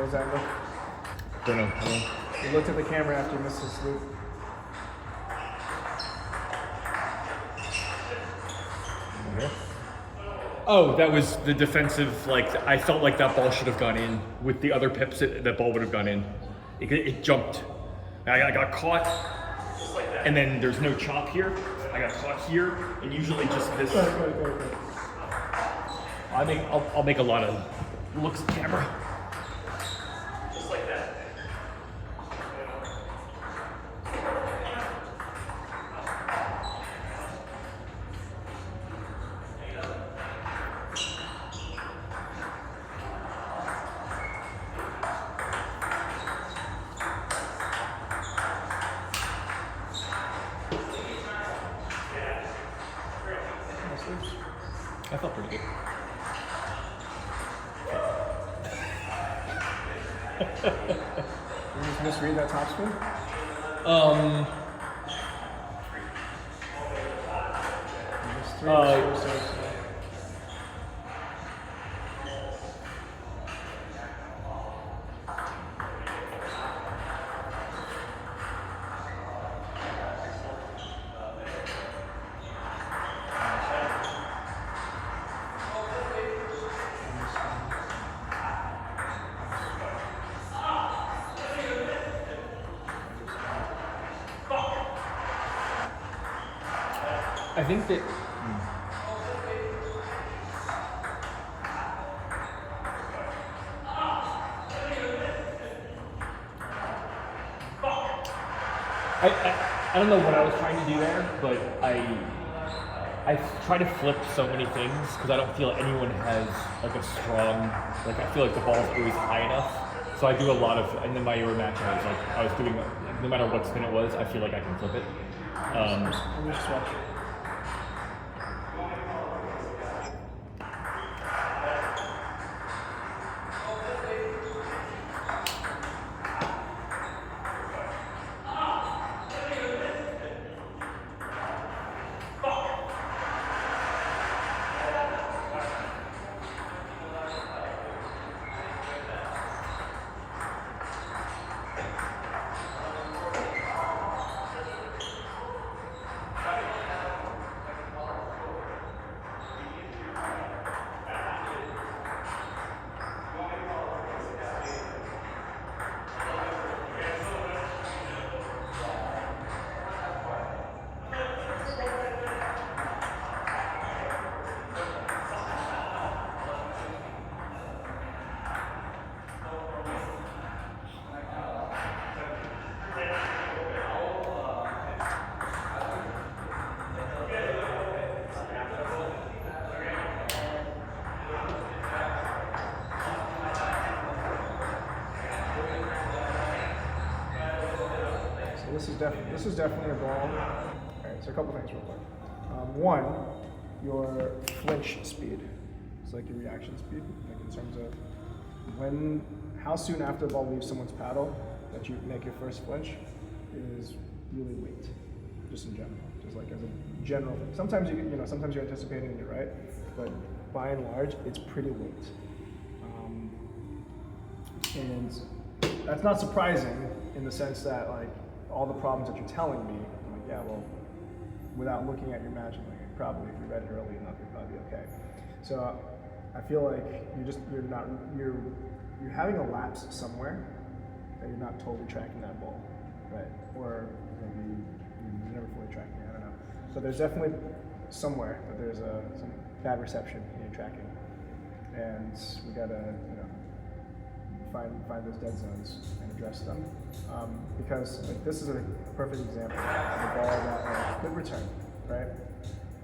was that look? Don't know. You looked at the camera after you missed his loop. Oh, that was the defensive, like, I felt like that ball should have gone in. With the other pips, that ball would have gone in. It jumped. I got caught, and then there's no chop here. I got caught here, and usually just this. Good. I'll make a lot of looks at camera. Just like that. I felt pretty good. You just misread that topspin? Just three explosives. I think that. I don't know what I was trying to do there, but I try to flip so many things because I don't feel anyone has like a strong, like I feel like the ball's always high enough. So I do a lot of, and then my Euro match I was doing, no matter what spin it was, I feel like I can flip it. Let me just watch. This is definitely a ball. Alright, so a couple things real quick. One, your flinch speed. It's like your reaction speed, like in terms of how soon after the ball leaves someone's paddle that you make your first flinch is really late, just in general, just like as a general thing. Sometimes sometimes you're anticipating and you're right, but by and large, it's pretty late. And that's not surprising in the sense that like all the problems that you're telling me, I'm like, yeah, well, without looking at your match, I'm like, probably if you read it early enough, you'll probably be okay. So I feel like you're having a lapse somewhere that you're not totally tracking that ball, right? Or maybe you're never fully tracking it, I don't know. So there's definitely somewhere that there's some bad reception in your tracking, and we gotta find those dead zones and address them. Because like, this is a perfect example of a ball that good return, right?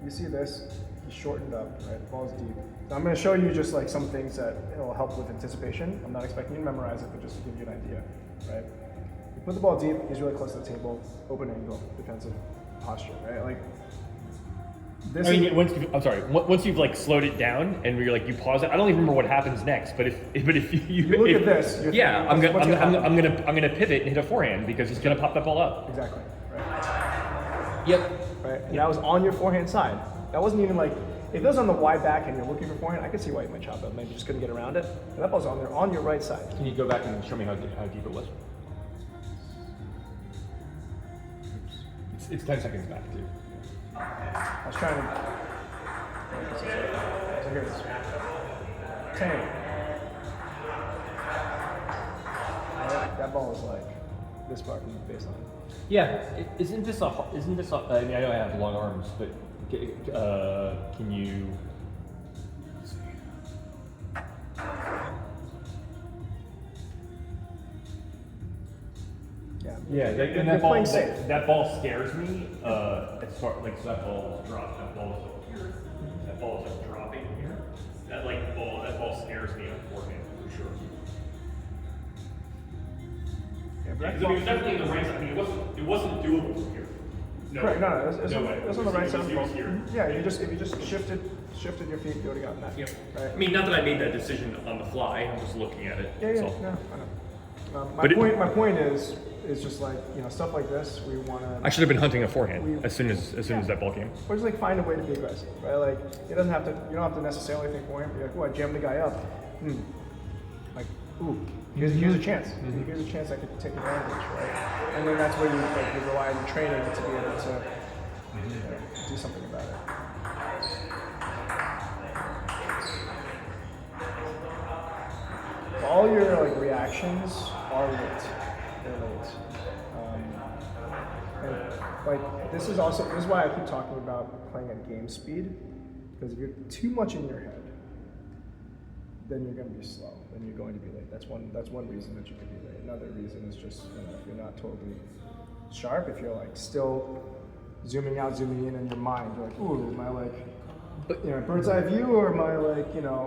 You see this, he's shortened up, right? The ball's deep. Now I'm going to show you just like some things that will help with anticipation. I'm not expecting you to memorize it, but just to give you an idea, right? You put the ball deep, he's really close to the table, open angle, defensive posture, right? Like this. Once you've like slowed it down and you're like you pause it. I don't even remember what happens next. But if you look at this, I'm gonna pivot and hit a forehand because he's gonna pop that ball up. Exactly. Right. Yep. Right. And that was on your forehand side. That wasn't even like if it was on the wide back and you're looking for forehand, I could see why you might chop it. Maybe you just couldn't get around it. And that ball's on there, on your right side. Can you go back and show me how deep it was? It's 10 seconds back, too. I was trying to. So here it is. 10. That ball is like this far from the baseline. Yeah, isn't this a? I mean, I know I have long arms, but can you? Yeah, and that ball. That ball scares me. As far like so that ball is dropped. That ball is up here. That ball is like dropping here. That ball scares me on forehand for sure. Yeah, Because it was definitely in the right side. I mean, it wasn't doable from here. No, correct. No, it was on the right side. It was here. Yeah, if you just shifted your feet, you would have gotten that. Yep. Right. I mean, not that I made that decision on the fly. I'm just looking at it. Yeah, so. no, I know. My point is just like stuff like this. We want to. I should have been hunting a forehand as soon as that ball came. Or just like find a way to be aggressive, right? Like it doesn't have to. You don't have to necessarily think forehand. Be like, oh, I jammed the guy up. Like, ooh, here's a chance. Here's a chance I could take advantage, right? And then that's where you rely on your training to be able to do something about it. All your reactions are late. They're late. And this is why I keep talking about playing at game speed, because if you're too much in your head, then you're going to be slow. Then you're going to be late. That's one reason that you could be late. Another reason is just if you're not totally sharp, if you're still zooming out, zooming in your mind, you're like, ooh, am I bird's eye view, or am I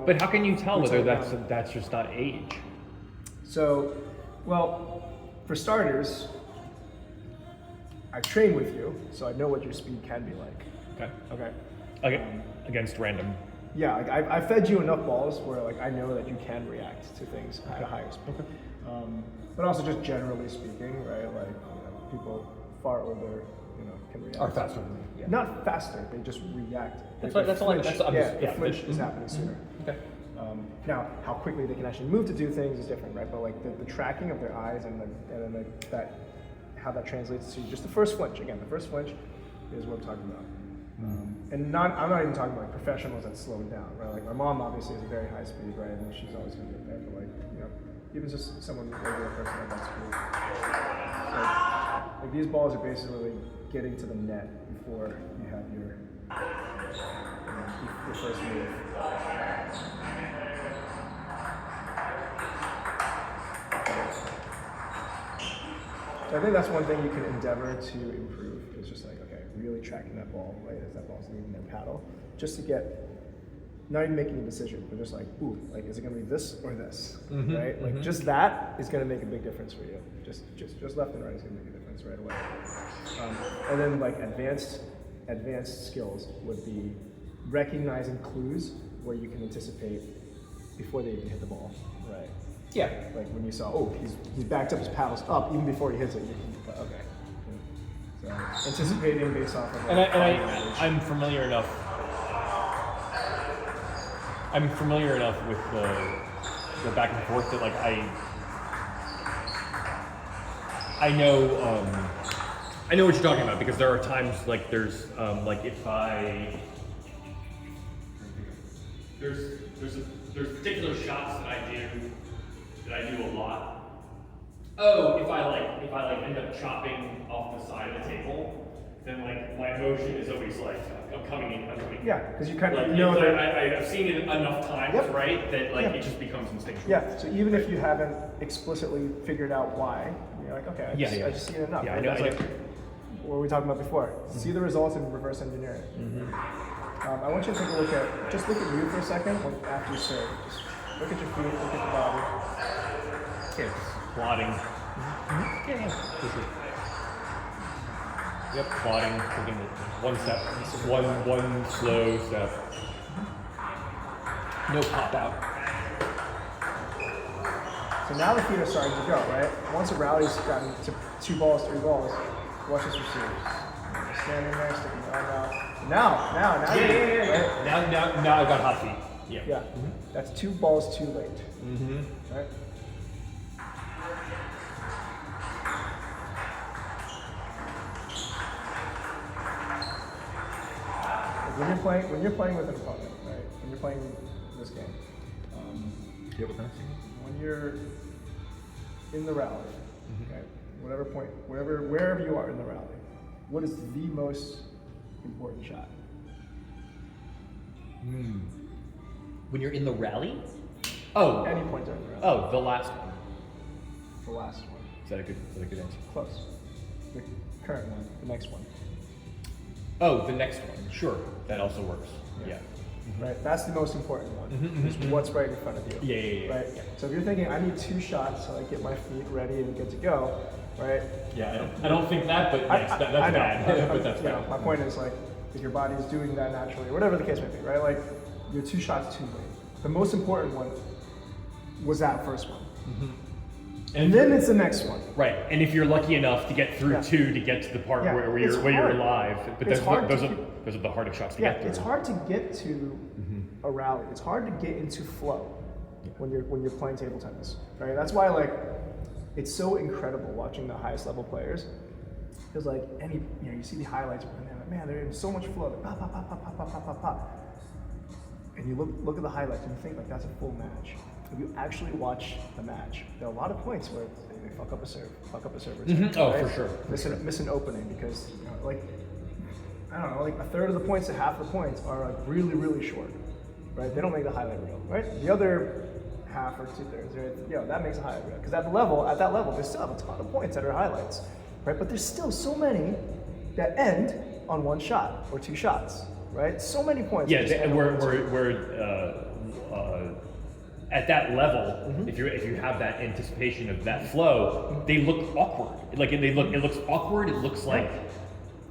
But how can you tell whether that's just not age? So, well, for starters, I train with you, so I know what your speed can be like. Okay. Against random. Yeah, I fed you enough balls where I know that you can react to things at a higher speed. But also just generally speaking, right? People far older, can react. Are faster than me. Yeah. Not faster, they just react. That's all. Flinch is happening sooner. Okay. Now, how quickly they can actually move to do things is different, right? But the tracking of their eyes and how that translates to just the first flinch. Again, the first flinch is what I'm talking about. And I'm not even talking about professionals that slow down, right? My mom obviously has a very high speed, right? And she's always going to be there. But even just someone regular person at that speed. These balls are basically getting to the net before you have your first move. So I think that's one thing you can endeavor to improve. Is just really tracking that ball right as that ball's leaving their paddle, just to get not even making a decision, but just ooh, is it gonna be this or this, right? Just that is gonna make a big difference for you. Just left and right is gonna make a difference right away. And then advanced skills would be recognizing clues where you can anticipate before they even hit the ball, right? Yeah. When you saw, oh, he's backed up his paddles up even before he hits it. You can, okay. So anticipating based off of. I'm familiar enough. I'm familiar enough with the back and forth that I know what you're talking about, because there are times there's there's particular shots that I do a lot. Oh, if I end up chopping off the side of the table, then my motion is always I'm coming in. Yeah, because you kind of I've seen it enough times, right? That it just becomes instinctual. Yeah. So even if you haven't explicitly figured out why, you're okay. I just see it enough. Yeah, I know. What were we talking about before? See the results and reverse engineer it. I want you to take a look at you for a second after you serve. Just look at your feet, look at the body. Okay, plotting. Yep, plotting, taking one step, one slow step. No pop out. So now the feet are starting to go, right? Once a rally's gotten to 2 balls, 3 balls, watch this receive. standing there, sticking your arm out. Now, right? Now I got hot feet. Yeah. Yeah. That's 2 balls too late. Right? When you're playing with an opponent, right? When you're playing this game, when you're in the rally, okay, whatever point, wherever you are in the rally, what is the most important shot? When you're in the rally? Oh. Any point during the rally. Oh, the last one. The last one. Is that a good answer? Close. The current one. The next one. Oh, the next one. Sure. That also works. Yeah. Right? That's the most important one. Is what's right in front of you. Yeah. Right? So if you're thinking, I need 2 shots so I get my feet ready and good to go, right? Yeah, I don't think that, but yes, that's I know. bad. But that's bad. My point is like, if your body is doing that naturally, or whatever the case may be, right? Like, you're 2 shots too late. The most important one was that first one. And then it's the next one. Right, and if you're lucky enough to get through 2 to get to the part where you're alive, but those are the hardest shots to get through. It's hard to get to a rally. It's hard to get into flow when you're playing table tennis, right? That's why like it's so incredible watching the highest level players. Because like you see the highlights and they're like, man, they're in so much flow. They're pop, pop, pop, pop, pop, pop, pop, pop, pop. And you look at the highlights and you think like that's a full match. If you actually watch the match, there are a lot of points where they fuck up a serve or two. Oh, right? for sure. Miss an opening because like I don't know, like a third of the points to half the points are like really, really short, right? They don't make the highlight reel, right? The other half or 2/3, right? That makes a highlight reel because at that level, they still have a ton of points that are highlights, right? But there's still so many that end on 1 shot or 2 shots, right? So many points. Yeah, at that level, if you have that anticipation of that flow, they look awkward. Like it looks awkward. It looks like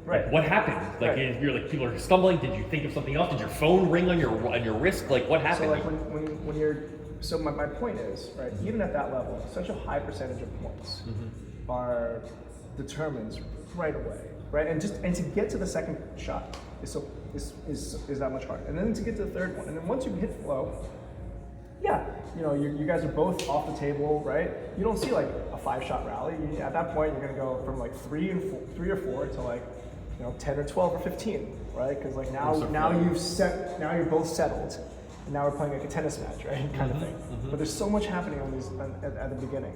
what happened? Like you're like people are stumbling. Did you think of something else? Did your phone ring on your wrist? Like what happened? So like when you're my point is right. Even at that level, such a high percentage of points are determined right away, right? And to get to the second shot is that much harder, and then to get to the third one, and then once you hit flow. Yeah, you guys are both off the table, right? You don't see like a 5-shot rally. At that point, you're gonna go from like 3 or 4 to like 10 or 12 or 15, right? Because like now you're both settled, and now we're playing like a tennis match, right? Kind of thing. But there's so much happening on these at the beginning,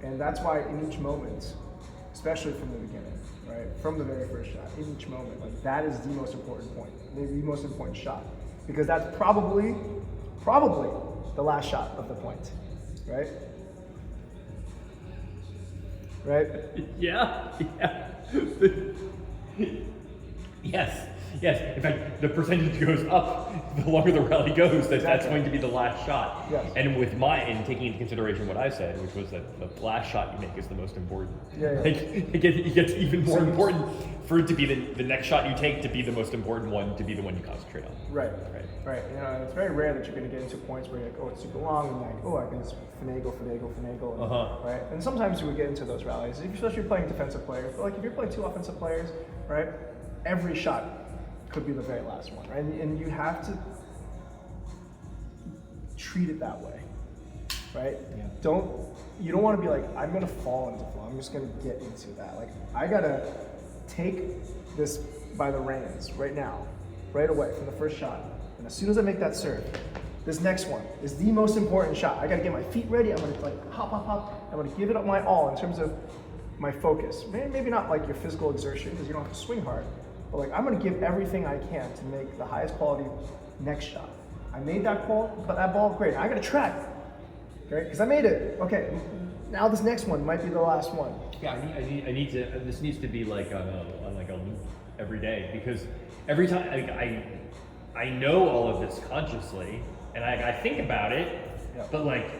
and that's why in each moment, especially from the beginning, right, from the very first shot, in each moment, like that is the most important point, maybe the most important shot, because that's probably the last shot of the point, right? Right? Yeah. Yes. In fact, the percentage goes up the longer the rally goes. That's going to be the last shot. Yes. And with mine, taking into consideration what I said, which was that the last shot you make is the most important. Yeah. Like, it gets even more important for it to be the next shot you take to be the most important one, to be the one you concentrate on. Right. It's very rare that you're going to get into points where you're like, oh, it's super long, and like, oh, I can just finagle, and, right? And sometimes you would get into those rallies, especially if you're playing defensive players. But like if you're playing 2 offensive players, right? Every shot could be the very last one, right? And you have to treat it that way, right? Yeah. You don't want to be like, I'm gonna fall into flow. I'm just gonna get into that. Like I gotta take this by the reins right now, right away from the first shot. And as soon as I make that serve, this next one is the most important shot. I gotta get my feet ready. I'm gonna like hop. I'm gonna give it up my all in terms of my focus. Maybe not like your physical exertion because you don't have to swing hard. But like I'm gonna give everything I can to make the highest quality next shot. I made that ball great. I gotta track, okay? Because I made it. Okay, now this next one might be the last one. Yeah, I need to. This needs to be like on like a loop every day, because every time I know all of this consciously and I think about it, but like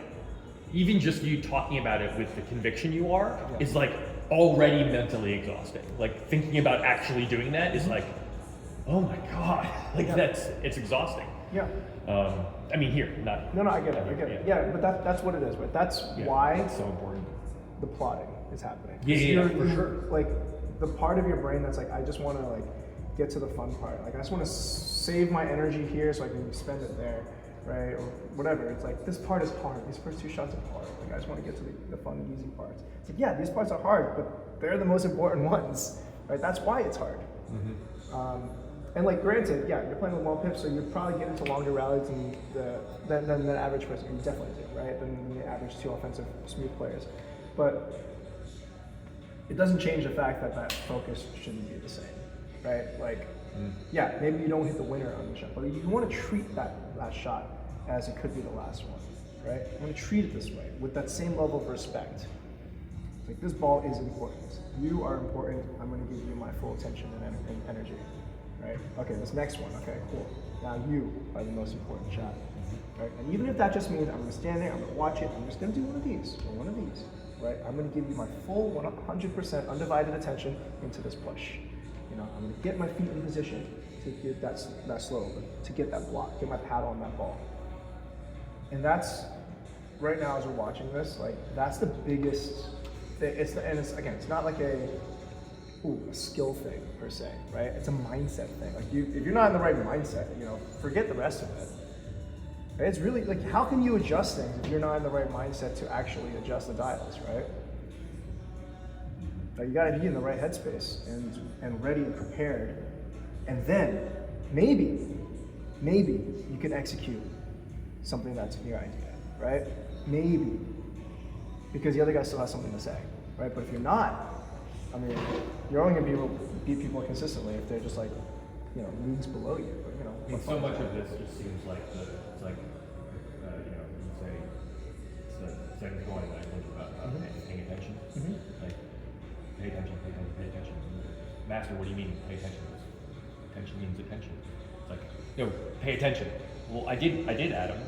even just you talking about it with the conviction you are is like already mentally exhausting. Like thinking about actually doing that is like, oh my god, like it's exhausting. Yeah. I mean here, not. No, I get it. Yeah, but that's what it is. But that's why it's so important. the plotting is happening. Yeah, for sure. Like the part of your brain that's like, I just want to like get to the fun part. Like I just want to save my energy here so I can spend it there, right? Or whatever. It's like, this part is hard. These first 2 shots are hard. Like I just want to get to the fun, easy parts. It's like, yeah, these parts are hard, but they're the most important ones, right? That's why it's hard. And like, granted, yeah, you're playing with wall pips, so you probably get into longer rallies than the average person. You definitely do, right? Than the average 2 offensive smooth players. But it doesn't change the fact that that focus shouldn't be the same, right? Like, yeah, maybe you don't hit the winner on the shot, but you want to treat that last shot as it could be the last one, right? You want to treat it this way, with that same level of respect. Like, this ball is important. You are important. I'm going to give you my full attention and energy. Right? Okay, this next one. Okay, cool. Now you are the most important shot. Right? And even if that just means I'm going to stand there, I'm going to watch it, I'm just going to do one of these or one of these. Right? I'm going to give you my full 100% undivided attention into this push. You know, I'm going to get my feet in position to get that slow, to get that block, get my pad on that ball. And that's right now as we're watching this, like that's the biggest thing. It's not like a skill thing per se, right? It's a mindset thing. Like if you're not in the right mindset, you know, forget the rest of it. It's really like, how can you adjust things if you're not in the right mindset to actually adjust the dials, right? Like you got to be in the right headspace and ready and prepared, and then maybe you can execute something that's your idea, right? Maybe, because the other guy still has something to say, right? But if you're not, I mean, you're only gonna be able to beat people consistently if they're just like, you know, leagues below you. But, you know, I mean, so much of this just seems like it's like, you know, you say it's the second coin that I think about paying attention. Like, pay attention, pay attention, pay attention. Master, what do you mean pay attention? Attention means attention. It's like, no, pay attention. Well, I did, Adam.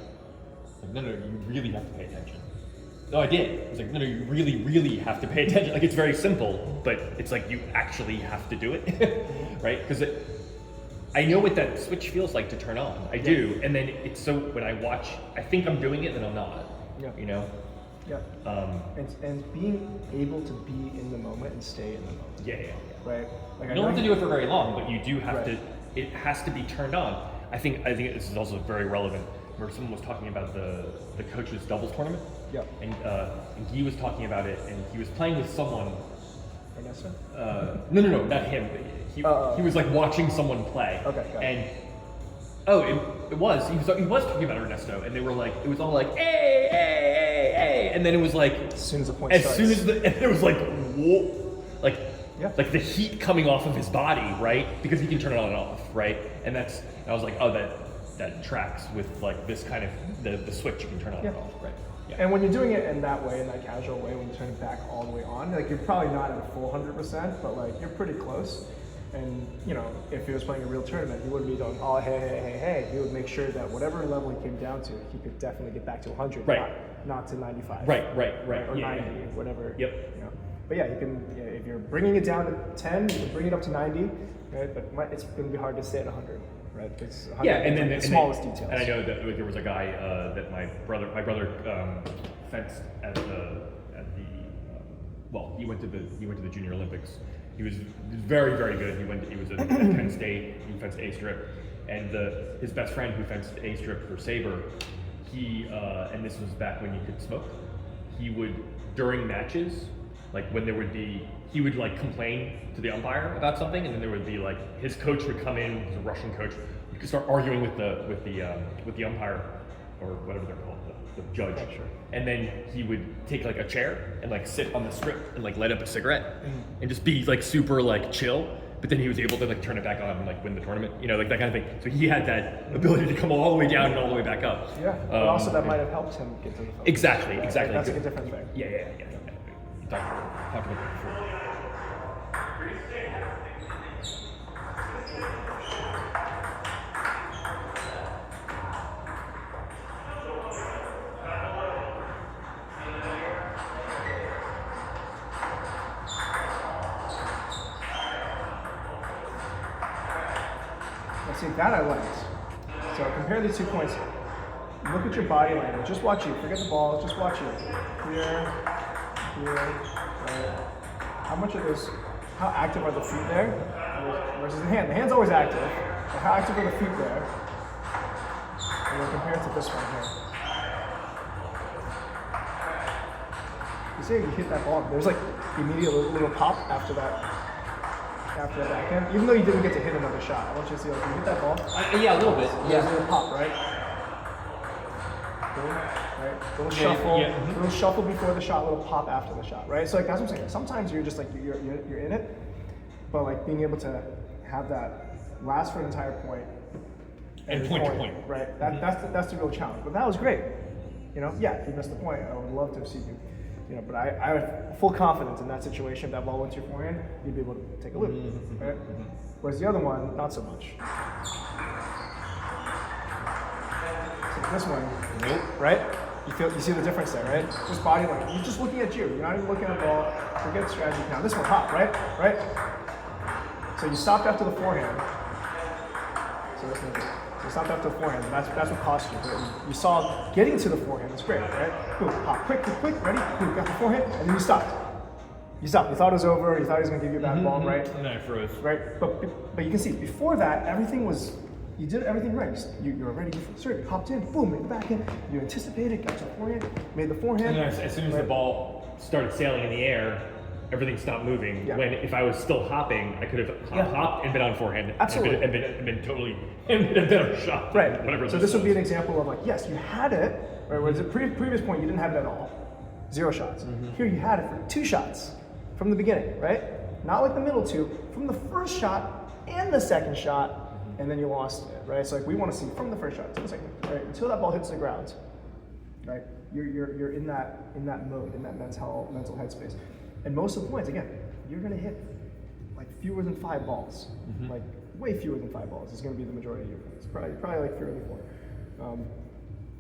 Like, no, you really have to pay attention. No, I did. I was like, no, you really have to pay attention. Like, it's very simple, but it's like you actually have to do it, right? Because I know what that switch feels like to turn on. I do, and then it's so when I watch, I think I'm doing it, then I'm not. Yeah. You know. Yeah. And being able to be in the moment and stay in the moment. Yeah. Right. Like you don't have to do it for very long, but you do have to. It has to be turned on. I think this is also very relevant. Where someone was talking about the coaches doubles tournament. Yeah. And he was talking about it, and he was playing with someone. Ernesto? No, not him. He was like watching someone play. Okay. Got it. And he was talking about Ernesto, and they were like, it was all like, hey, and then it was like, as soon as the point starts. and it was like, whoa, like. Yeah. Like the heat coming off of his body, right? Because he can turn it on and off, right? And I was like, oh, that tracks with like this kind of the switch you can turn on and off, right? Yeah. And when you're doing it in that way, in that casual way, when you turn it back all the way on, like you're probably not at a full 100%, but like you're pretty close. And you know, if he was playing a real tournament, he wouldn't be going, oh, hey. He would make sure that whatever level he came down to, he could definitely get back to 100, right? Not to 95, right, or 90, whatever. Yep. You know. But yeah, you can. If you're bringing it down to 10, you can bring it up to 90, right? But it's going to be hard to stay at 100, right? It's 100 and then the smallest details. And I know that there was a guy that my brother fenced at the well, he went to the Junior Olympics. He was very, very good. He was at Penn State. He fenced A strip, and his best friend who fenced A strip for Sabre, he and this was back when you could smoke. He would, during matches, like when there would be, he would like complain to the umpire about something, and then there would be like his coach would come in, he's a Russian coach. You could start arguing with the umpire or whatever they're called, the judge. Yeah, sure. And then he would take like a chair and like sit on the strip and like light up a cigarette and just be like super like chill. But then he was able to like turn it back on and like win the tournament, you know, like that kind of thing. So he had that ability to come all the way down and all the way back up. Yeah, but also that might have helped him get to the focus. Exactly. That's like a different thing. Yeah. Talked about that before. See, that I liked. So compare these 2 points. Look at your body language. Just watch you. Forget the ball. Just watch you. Here. Right. How much of this how active are the feet there versus the hand? The hand's always active, but how active are the feet there? And then compare it to this one here. You see, you hit that ball. There's like immediate little pop after that backhand. Even though you didn't get to hit another shot, I want you to see like you hit that ball. Yeah, a little bit. There's a little pop, right? Boom, right? Little shuffle, little shuffle before the shot, little pop after the shot, right? So like that's what I'm saying. Sometimes you're just like you're in it, but like being able to have that last for an entire point And point to point. right? That's the real challenge. But that was great. You know, yeah, if you missed the point, I would love to have seen you. You know, but I have full confidence in that situation. If that ball went to your forehand, you'd be able to take a loop, right? Whereas the other one, not so much. So this one, right? You see the difference there, right? Just body language. You're just looking at you. You're not even looking at the ball. Forget the strategy. Now this one, hop, right? Right? So you stopped after the forehand. So this one. You stopped after the forehand, and that's what cost you. You saw getting to the forehand, that's great, right? Boom, hop, quick, ready? Boom, got the forehand, and then you stopped. You stopped. You thought it was over. You thought he was going to give you a bad ball, right? And then I froze. Right? But you can see, before that, everything was, you did everything right. You were ready to serve. You hopped in, boom, made the backhand. You anticipated, got to the forehand, made the forehand. And then as soon as the ball started sailing in the air, everything stopped moving. Yeah. When if I was still hopping, I could have hopped and been on forehand. Absolutely. And been totally and been a better shot. Right. Whatever. So this would be an example of like, yes, you had it, right? Whereas the previous point, you didn't have it at all. 0 shots. Here you had it for 2 shots from the beginning, right? Not like the middle 2, from the first shot and the second shot, and then you lost it, right? So like we want to see from the first shot to the second, right? Until that ball hits the ground, right? You're in that mode, in that mental headspace. And most of the points, again, you're going to hit like fewer than 5 balls, like way fewer than 5 balls is going to be the majority of your points. Probably like 3 or 4.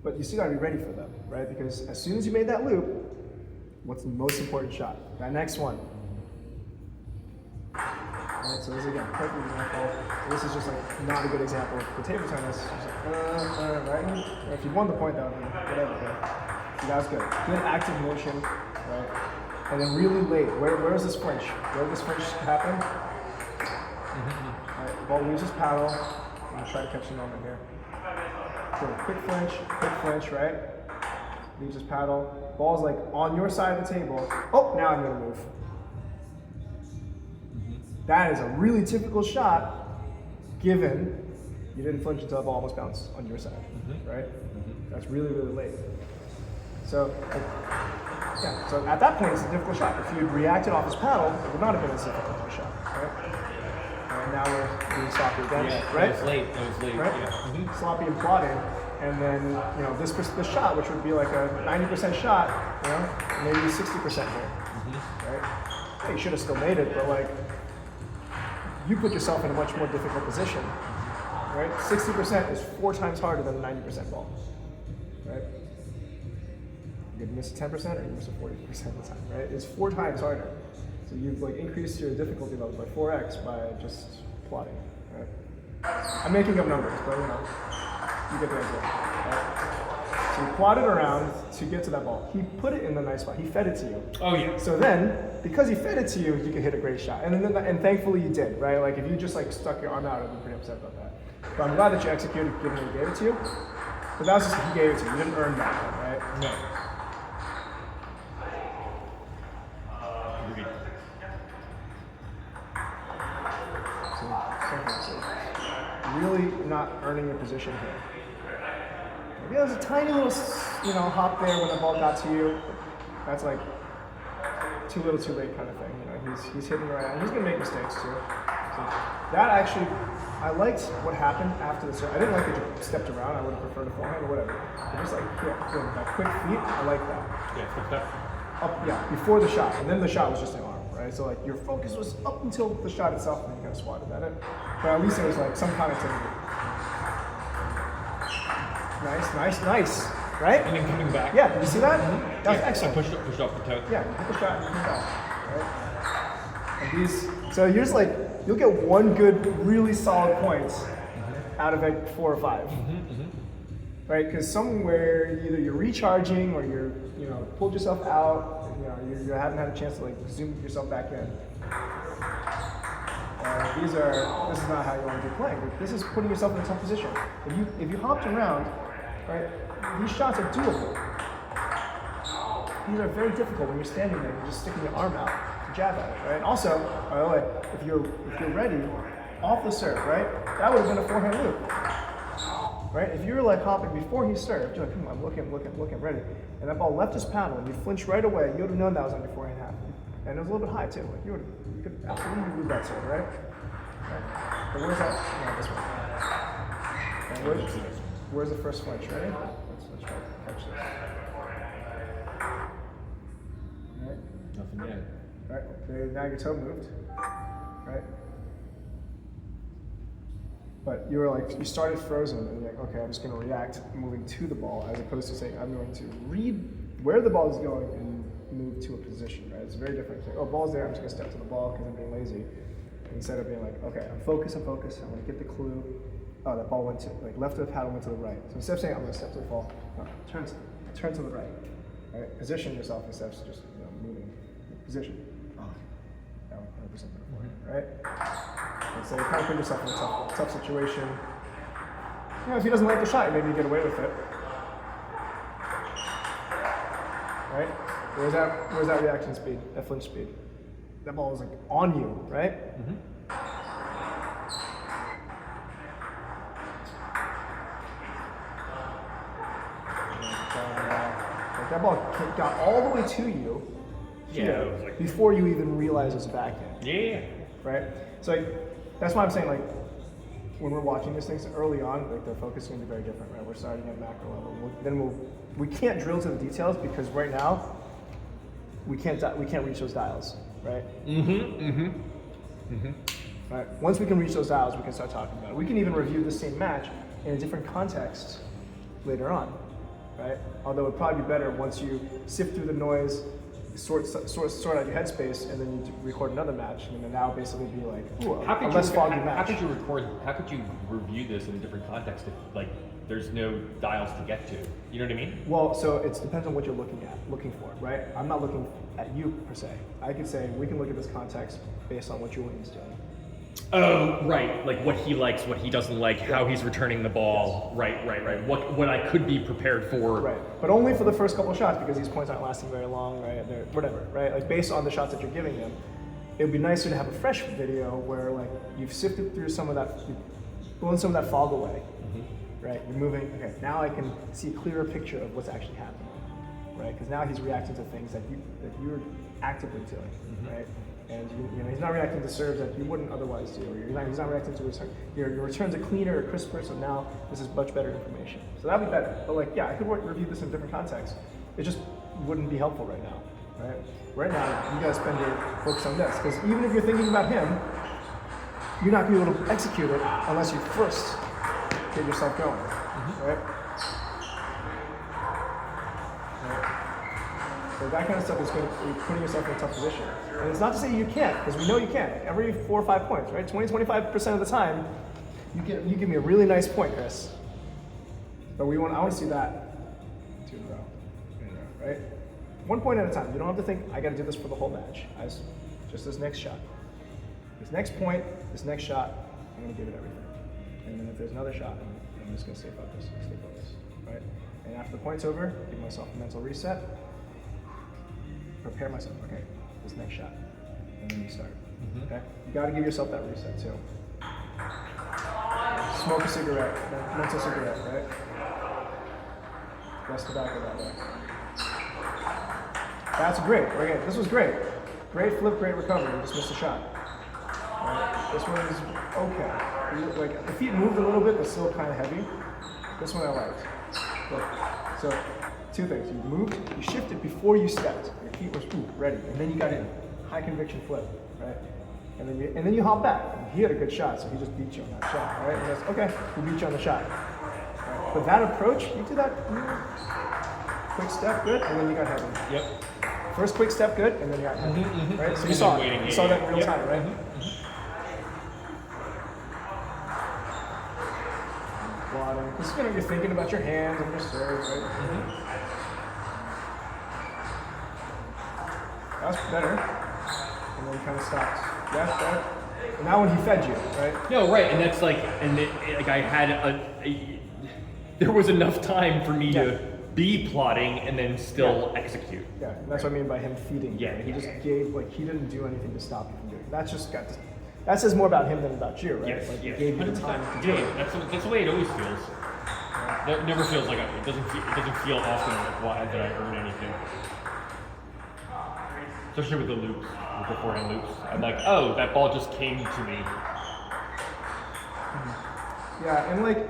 But you still got to be ready for them, right? Because as soon as you made that loop, what's the most important shot? That next one. All right, so this is again perfect example. So this is just like not a good example for table tennis. Just like, right? Or if you won the point, that would be whatever. Right? So that's good. Good active motion, right? And then really late. Where is this flinch? Where did this flinch happen? All right, ball loses paddle. I'm gonna try to catch the moment here. So quick flinch, right? Leaves his paddle. Ball's like on your side of the table. Oh, now I'm gonna move. That is a really typical shot, given you didn't flinch until the ball almost bounced on your side, right? That's really, really late. So, yeah. So at that point, it's a difficult shot. If you had reacted off his paddle, it would not have been as difficult of a shot, right? And now we're doing sloppy again, right? It was late. Right? Yeah. Sloppy and plotting, and then this shot, which would be like a 90% shot, maybe 60% here, right? Yeah, you should have still made it, but like you put yourself in a much more difficult position, right? 60% is 4 times harder than a 90% ball, right? You could miss a 10% or you miss a 40% of the time, right? It's 4 times harder. So you've like increased your difficulty level by 4x by just plotting, right? I'm making up numbers, but you get the idea, right? So you plotted around to get to that ball. He put it in the nice spot. He fed it to you. Oh yeah. So then, because he fed it to you, you could hit a great shot. And thankfully you did, right? Like if you just like stuck your arm out, I'd be pretty upset about that. But I'm glad that you executed given that he gave it to you. But that was just, he gave it to you. You didn't earn that, right? No. Agreed. So really not earning your position here. Maybe there was a tiny little, hop there when the ball got to you. That's like too little, too late kind of thing. He's hitting the right, and he's gonna make mistakes too. So that actually, I liked what happened after the serve. I didn't like that you stepped around. I would have preferred a forehand or whatever. But just like that quick feet, I like that. Yeah, flipped up. Before the shot, and then the shot was just an arm, right? So like your focus was up until the shot itself, and then you kind of swatted at it. But at least it was like some connectivity. Nice, right? And then coming back. Yeah, did you see that? That was I excellent. pushed off the toe. Yeah, you hit the shot and you come back, right? And these, so you're just like, you'll get one good, really solid point out of like 4 or 5, right? Because somewhere either you're recharging or you're, pulled yourself out, you haven't had a chance to like zoom yourself back in. This is not how you want to be playing. This is putting yourself in a tough position. If you hopped around, right, these shots are doable. These are very difficult when you're standing there and you're just sticking your arm out to jab at it, right? Also, by the way, if you're ready, off the serve, right? That would have been a forehand loop, right? If you were like hopping before he served, you're like, come on, I'm looking, ready. And that ball left his paddle and you flinched right away, you would have known that was on your forehand half. And it was a little bit high too. Like you could absolutely lose that serve, right? But where's that? No, this one. And where's the first flinch? Ready? Let's try to catch this. Right? Nothing yet. Right. Okay, now your toe moved. Right? But you started frozen and you're like, okay, I'm just going to react moving to the ball as opposed to saying I'm going to read where the ball is going and move to a position, right? It's very different. It's like, oh, ball's there, I'm just going to step to the ball because I'm being lazy. Instead of being like, okay, I'm focused, I'm going to get the clue. Oh, that ball went to, like left of the paddle went to the right. So instead of saying I'm going to step to the ball, no, turn to the right. Right? Position yourself instead of just moving. Position. Oh, that 100% right? And so you kind of put yourself in a tough situation. If he doesn't like the shot, maybe you get away with it. Right? Where's that reaction speed, that flinch speed? That ball was like on you, right? Mm-hmm. That ball got all the way to you before you even realize it was a backhand. Yeah. Right? So that's why I'm saying when we're watching these things early on, the focus is going to be very different, right? We're starting at macro level. We can't drill to the details because right now we can't reach those dials, right? Right. Once we can reach those dials, we can start talking about it. We can even review the same match in a different context later on, right? Although it'd probably be better once you sift through the noise, sort out your headspace, and then you record another match, and then now basically be like, ooh, a less foggy match. How could you review this in a different context if there's no dials to get to? You know what I mean? Well, so it depends on what you're looking for, right? I'm not looking at you per se. I could say we can look at this context based on what Julian's doing. Oh, right. Like what he likes, what he doesn't like, how he's returning the ball. Yes. Right. What I could be prepared for. Right. But only for the first couple of shots because these points aren't lasting very long, right? Whatever, right? Like based on the shots that you're giving him, it would be nicer to have a fresh video where you've sifted through some of that, you've blown some of that fog away, right? You're moving. Okay, now I can see a clearer picture of what's actually happening, right? Because now he's reacting to things that you're actively doing, right? And he's not reacting to serves that you wouldn't otherwise do. Or he's not reacting to return. Your returns are cleaner or crisper, so now this is much better information. So that'd be better. But I could review this in different contexts. It just wouldn't be helpful right now, right? Right now, you guys spend your focus on this, because even if you're thinking about him, you're not going to be able to execute it unless you first get yourself going, right? So that kind of stuff is going to be putting yourself in a tough position. And it's not to say you can't, because we know you can. Every 4 or 5 points, right? 20-25% of the time, you give me a really nice point, Chris. But I want to see that 2 in a row, right? 1 point at a time. You don't have to think, I got to do this for the whole match. Just this next shot. This next point, this next shot, I'm going to give it everything. And then if there's another shot, I'm just going to stay focused, right? And after the point's over, give myself a mental reset. Prepare myself, okay, this next shot, and then you start, okay? You gotta give yourself that reset too. Smoke a cigarette, mental cigarette, right? Rest the back of that way. That's great, okay, this was great. Great flip, great recovery, you just missed a shot. Right? This one is okay. The feet moved a little bit, but still kind of heavy. This one I liked. Look, so 2 things, you moved, you shifted before you stepped. Your feet were ready, and then you got in. High conviction flip, right? And then you hop back. And he had a good shot, so he just beat you on that shot, right? And that's, okay, he beat you on the shot. Right? But that approach, you do that quick step, good, and then you got heavy. Yep. First quick step, good, and then you got heavy, right? So you saw it. You saw that in real time, right? This is you're thinking about your hands and your serve, right? That's better. And then kind of stops. That's better. And that one he fed you, right? No, right, and that's like, like I had there was enough time for me to be plotting and then still execute. Yeah, and that's what I mean by him feeding. Yeah, He yeah. just gave, like, he didn't do anything to stop you from doing it. That says more about him than about you, right? Yes, Like, he yes. gave you the time to do Yeah, it. that's the way it always feels. That never feels like it doesn't feel often like why did I earn anything. Especially with the loops, with the forehand loops. I'm like, oh, that ball just came to me. Yeah, and like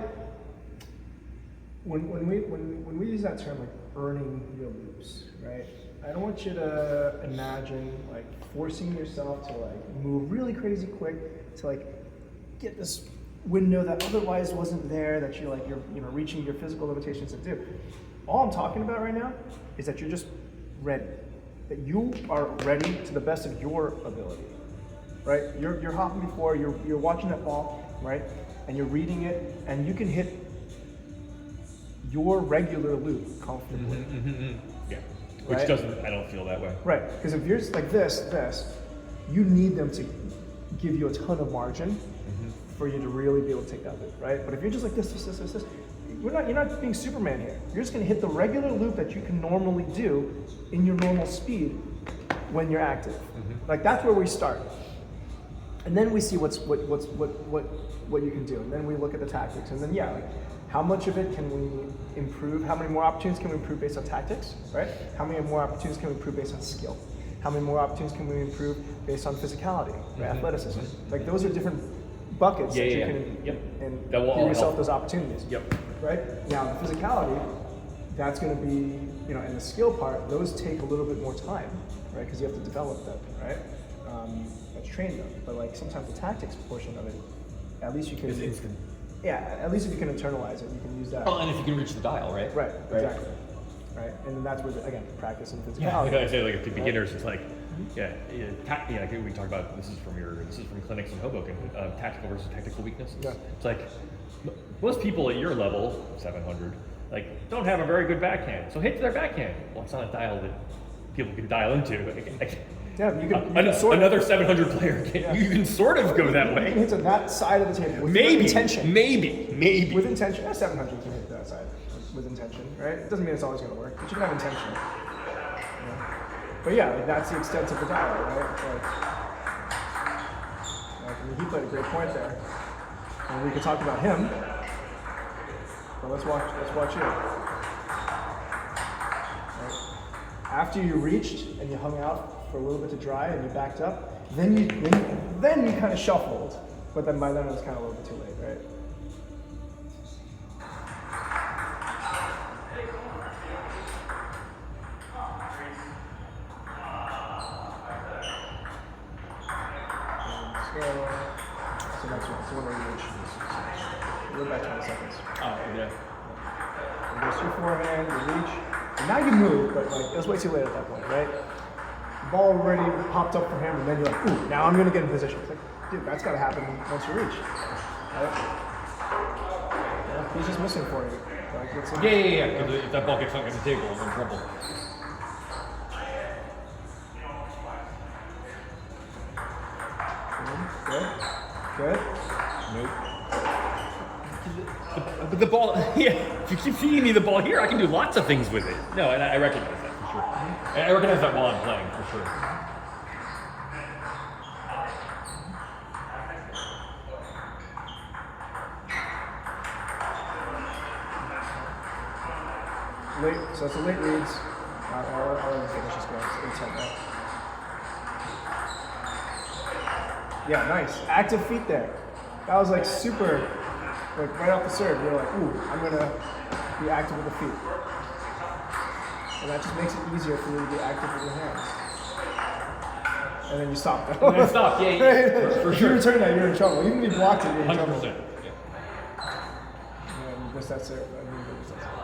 when we use that term, like earning your loops, right? I don't want you to imagine like forcing yourself to like move really crazy quick to like get this window that otherwise wasn't there, that you're reaching your physical limitations to do. All I'm talking about right now is that you're just ready. That you are ready to the best of your ability. Right? You're hopping before, you're watching that ball, right? And you're reading it, and you can hit your regular loop comfortably. Yeah. Which Right? I don't feel that way. Right, because if you're like this, you need them to give you a ton of margin for you to really be able to take that loop, right? But if you're just like this, you're not being Superman here. You're just gonna hit the regular loop that you can normally do in your normal speed when you're active. Like that's where we start. And then we see what you can do. And then we look at the tactics. And then like how much of it can we improve? How many more opportunities can we improve based on tactics, right? How many more opportunities can we improve based on skill? How many more opportunities can we improve based on physicality, right? Athleticism? Like those are different buckets that you can and That will give all yourself help. those opportunities. Yep. Right? Now the physicality, that's going to be, and the skill part, those take a little bit more time, right? Because you have to develop them, right? Let's train them. But like sometimes the tactics portion of it, at least you can. It's instant. Yeah, at least if you can internalize it, you can use that. Oh, and if you can reach the dial, right? Right, exactly. Right, and then that's where, again, practice and physicality. Yeah, I say like to beginners, it's like, like we talk about this is from clinics in Hoboken, tactical versus technical weakness. Yeah. It's like most people at your level, 700, like don't have a very good backhand, so hit their backhand. Well, it's not a dial that people can dial into. Yeah, you can sort of, another 700 player can, you can sort of go that you way. can hit to that side of the table with Maybe intention. Maybe. With intention, 700 you can hit that side with intention, right? It doesn't mean it's always going to work, but you can have intention. But yeah, like that's the extent of the dial, right? Like, he played a great point there, and we could talk about him. But let's watch you. Right? After you reached and you hung out for a little bit to dry and you backed up, then you kind of shuffled, but then by then it was kind of a little bit too late, right? So next one, so when you reach, we're about 20 seconds. Oh, yeah. It goes through forehand, you reach, and now you move, but like it was way too late at that point, right? The ball already popped up for him, and then you're like, ooh, now I'm gonna get in position. It's like, dude, that's gotta happen once you reach, right? Yeah, he's just missing for you. Like, it's like, Yeah. If that ball gets sunk on the table, I'm in trouble. Good. Nope. But the ball, if you keep feeding me the ball here, I can do lots of things with it. No, and I recognize that for sure. And I recognize that while I'm playing, for sure. Late, so it's a late reads. I'll let him finish this going. It's 8-10 now. Yeah, nice. Active feet there. That was like super, like right off the serve. You're like, ooh, I'm gonna be active with the feet. And that just makes it easier for you to be active with your hands. And then you stop. And then stop, yeah, for If you sure. return that, you're in trouble. Even if you blocked it, you're in trouble. 100%. Yeah. Yeah, you missed that serve. I mean, you missed that serve.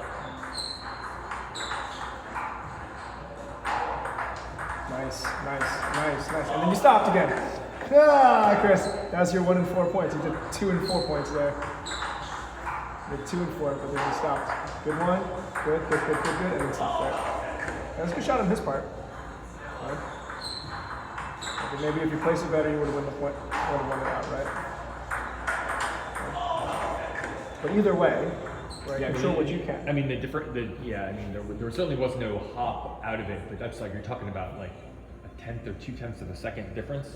Nice. And then you stopped again. Ah, Chris, that's your 1 and 4 points. You did 2 and 4 points there. You did 2 and 4, but then you stopped. Good one. Good, and then stopped there. That was a good shot on his part. Right? But maybe if you place it better, you would have won the point, would have won it out, right? But either way, right? Yeah, Control what you can. I mean, there certainly was no hop out of it, but that's like you're talking about like a tenth or 2/10 of a second difference.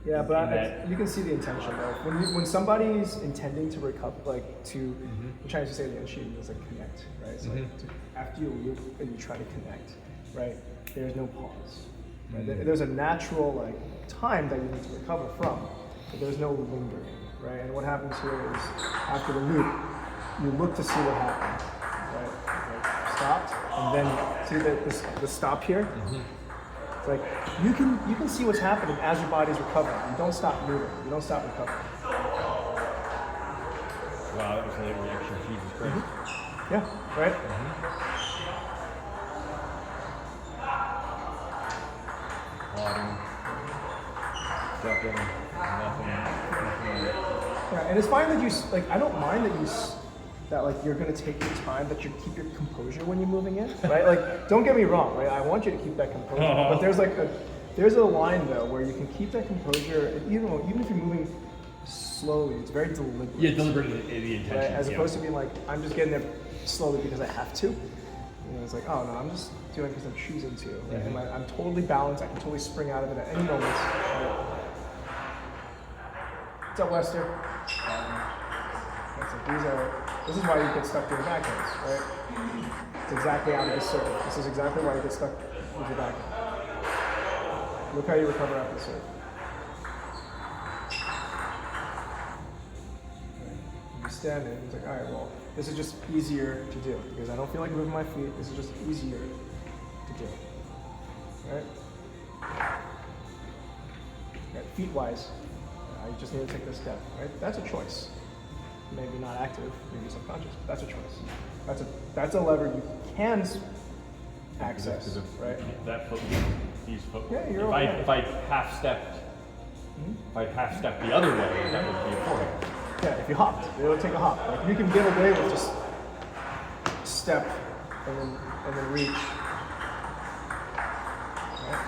Yeah, but that- you can see the intention though. When somebody's intending to recover, like to, I'm trying to say the cheating is like connect, right? So like after you loop and you try to connect, right? There's no pause. Right? There's a natural like time that you need to recover from, but there's no lingering, right? And what happens here is after the loop, you look to see what happened, right? Like stopped, and then see the stop here. It's like you can see what's happening as your body's recovering. You don't stop moving. You don't stop recovering. Wow, that was a late reaction. Jesus Christ. Yeah, right? Wadding, stepping, nothing. Yeah, and it's fine that like I don't mind that that like you're gonna take your time, that you keep your composure when you're moving in, right? Like don't get me wrong, right? I want you to keep that composure, but there's a line though where you can keep that composure even if you're moving slowly. It's very deliberate. Yeah, deliberate the intention. Right? As opposed to being like I'm just getting there slowly because I have to. It's like, oh no, I'm just doing it because I'm choosing to. Right? And I'm totally balanced. I can totally spring out of it at any moment. Right? What's up, Lester? This is why you get stuck doing backhands, right? It's exactly out of the serve. This is exactly why you get stuck with your backhand. Look how you recover after the serve. Right? You stand in, it's like, all right, well, this is just easier to do because I don't feel like moving my feet. This is just easier to do, right? Right, feet-wise, you just need to take this step, right? That's a choice. Maybe not active, maybe subconscious, but that's a choice. That's a lever you can access, right? That foot, these foot. Yeah, you're if okay. if I half stepped, if I half stepped the other way, that would be a forehand. Yeah, if you hopped, it would take a hop. Like you can get away with just step and then reach. Right?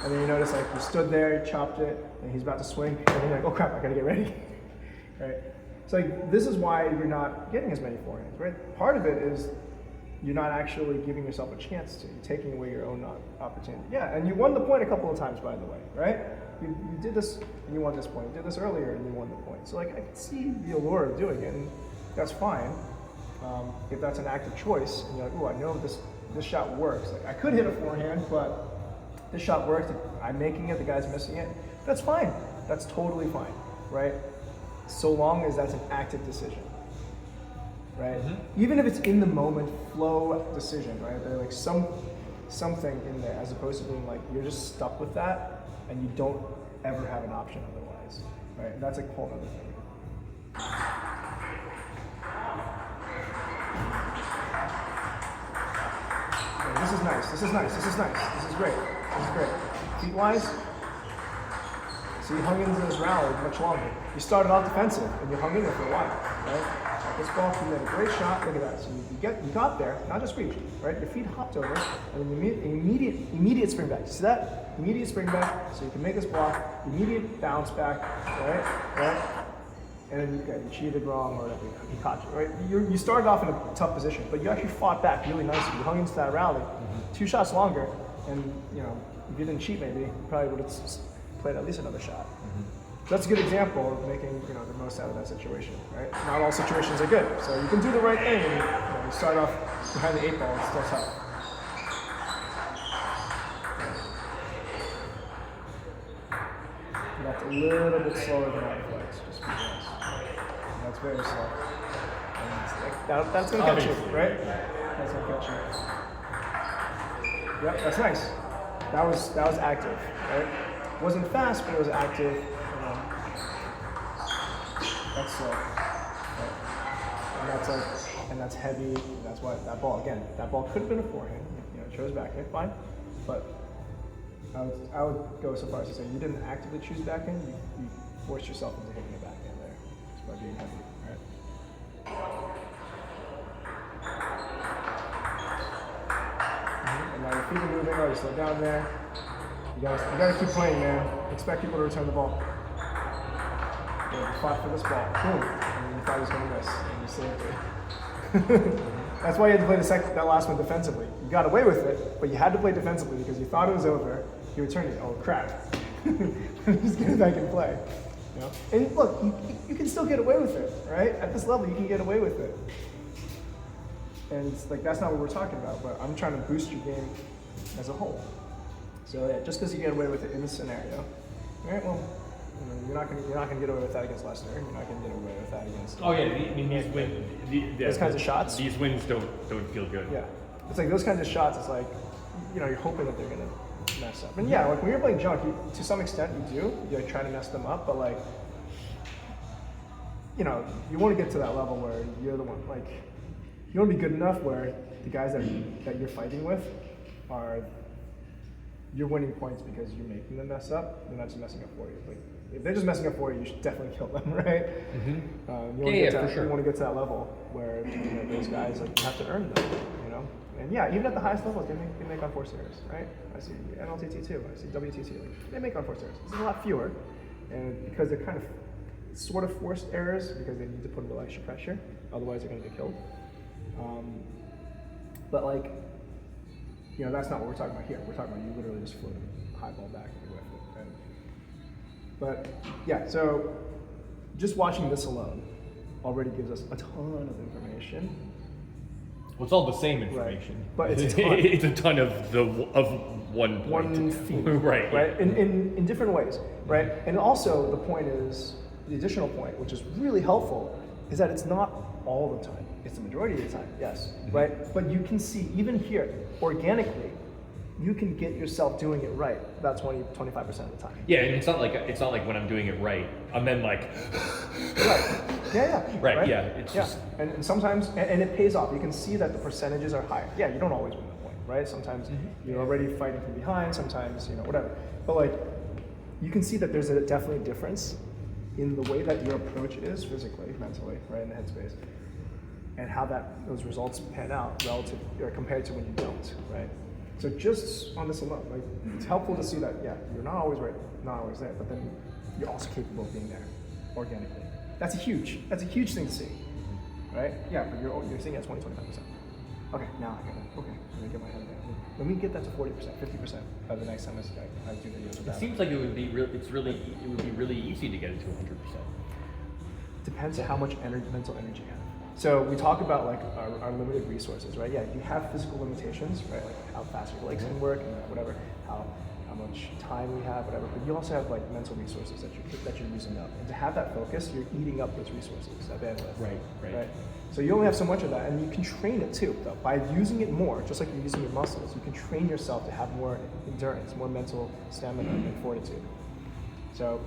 And then you notice like you stood there, you chopped it, and he's about to swing, and then you're like, oh crap, I gotta get ready. Right? So like this is why you're not getting as many forehands, right? Part of it is you're not actually giving yourself a chance to. You're taking away your own opportunity. Yeah, and you won the point a couple of times, by the way, right? You did this and you won this point. You did this earlier and you won the point. So like I can see the allure of doing it, and that's fine. If that's an active choice, and you're like, oh, I know this shot works. Like I could hit a forehand, but this shot worked. I'm making it. The guy's missing it. That's fine. That's totally fine, right? So long as that's an active decision, right? Even if it's in the moment flow decision, right? There's like something in there, as opposed to being like you're just stuck with that. And you don't ever have an option otherwise, right? And that's a whole other thing. Okay, this is nice. This is nice. This is nice. This is great. This is great. Feet wise. So you hung into this rally much longer. You started off defensive and you hung in there for a while, right? Like this ball, you made a great shot. Look at that. So you got there, not just reach, right? Your feet hopped over, and then immediate spring back. See that? Immediate spring back, so you can make this block. Immediate bounce back, right? And then you cheated wrong or whatever. You caught you, right? You started off in a tough position, but you actually fought back really nicely. You hung into that rally, 2 shots longer, and if you didn't cheat, maybe you probably would have played at least another shot. So that's a good example of making the most out of that situation, right? Not all situations are good, so you can do the right thing and you start off behind the 8 ball. It's still tough. And that's a little bit slower than our flex, just because. And that's very slow. And it's like, that's gonna catch you, right? That's gonna catch you. Yep, that's nice. That was active, right? It wasn't fast, but it was active. That's slow. Right? And that's heavy. And that's why that ball could have been a forehand. It chose backhand, fine. But I would go so far as to say you didn't actively choose backhand. You forced yourself into hitting a backhand there just by being heavy, right? And now your feet are moving, already slow down there. You gotta keep playing, man. Expect people to return the ball. Yeah, you fought for this ball. Boom. And you thought he was gonna miss. And you saved it. That's why you had to play that last one defensively. You got away with it, but you had to play defensively because you thought it was over. You returned it. Oh crap. Just get it back in play. You know? And look, you can still get away with it, right? At this level, you can get away with it. And it's like that's not what we're talking about, but I'm trying to boost your game as a whole. So yeah, just because you get away with it in this scenario, all right? Well, you're not gonna get away with that against Leicester. You're not gonna get away with that against. Oh yeah, I mean these wins, those kinds of shots. These wins don't feel good. Yeah, it's like those kinds of shots. It's like, you're hoping that they're gonna mess up. And yeah, like when you're playing junk, to some extent you do. You try to mess them up, but like, you want to get to that level where you're the one. Like, you want to be good enough where the guys that you're fighting with you're winning points because you're making them mess up. They're not just messing up for you. Like, if they're just messing up for you, you should definitely kill them, right? Mm-hmm. For sure. You want to get to that level where those guys you have to earn them, And yeah, even at the highest levels, they make unforced errors, right? I see NLTT too. I see WTT. They make unforced errors. It's a lot fewer, and because they're kind of sort of forced errors because they need to put a little extra pressure, otherwise they're going to get killed. But like, that's not what we're talking about here. We're talking about you literally just floating high ball back and with it. But yeah, so just watching this alone already gives us a ton of information. Well, it's all the same information, right. But it's a ton. It's a ton of one point. One feed, right? Right, in different ways, right? And also the additional point, which is really helpful, is that it's not all the time. It's the majority of the time, yes, right? But you can see, even here, organically, you can get yourself doing it right about 25% of the time. Yeah, and it's not like when I'm doing it right, I'm then like right. Yeah. Right, yeah. It's just and sometimes and it pays off. You can see that the percentages are higher. Yeah, you don't always win the point, right? Sometimes you're already fighting from behind, sometimes, whatever. But like, you can see that there's definitely a difference in the way that your approach is physically, mentally, right, in the headspace, and how those results pan out relative or compared to when you don't, right? So just on this alone, like, it's helpful to see that, yeah, you're not always right, not always there, but then you're also capable of being there organically. That's a huge thing to see, right? Yeah, but you're seeing it at 20-25%. Okay, now let me get my head down. Let me get that to 40%, 50% by the next time I do videos with that. It seems like it would be really easy to get it to 100%. Depends on how much mental energy you have. So we talk about like our limited resources, right? Yeah, you have physical limitations, right? Like how fast your legs can work and whatever, how much time we have, whatever. But you also have like mental resources that you're using up. And to have that focus, you're eating up those resources, that bandwidth. Right. So you only have so much of that, and you can train it too, though. By using it more, just like you're using your muscles, you can train yourself to have more endurance, more mental stamina and fortitude. So,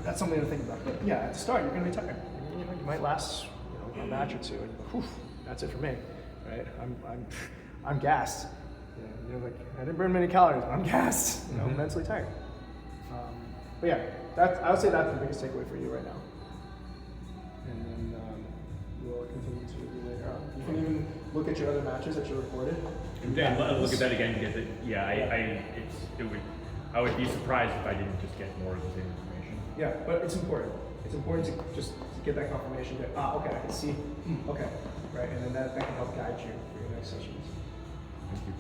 that's something to think about. But yeah, at the start, you're going to be tired. You might last, a match or two, and whew, that's it for me, right? I'm gassed. Like I didn't burn many calories, but I'm gassed. Mentally tired. But yeah, I would say that's the biggest takeaway for you right now. And then we'll continue to review later on. You can even look at your other matches that you recorded. And look at that again because I would be surprised if I didn't just get more of the same information. Yeah, but it's important. It's important to just get that confirmation that, okay, I can see, okay, right, and then that can help guide you for your next sessions. Thank you.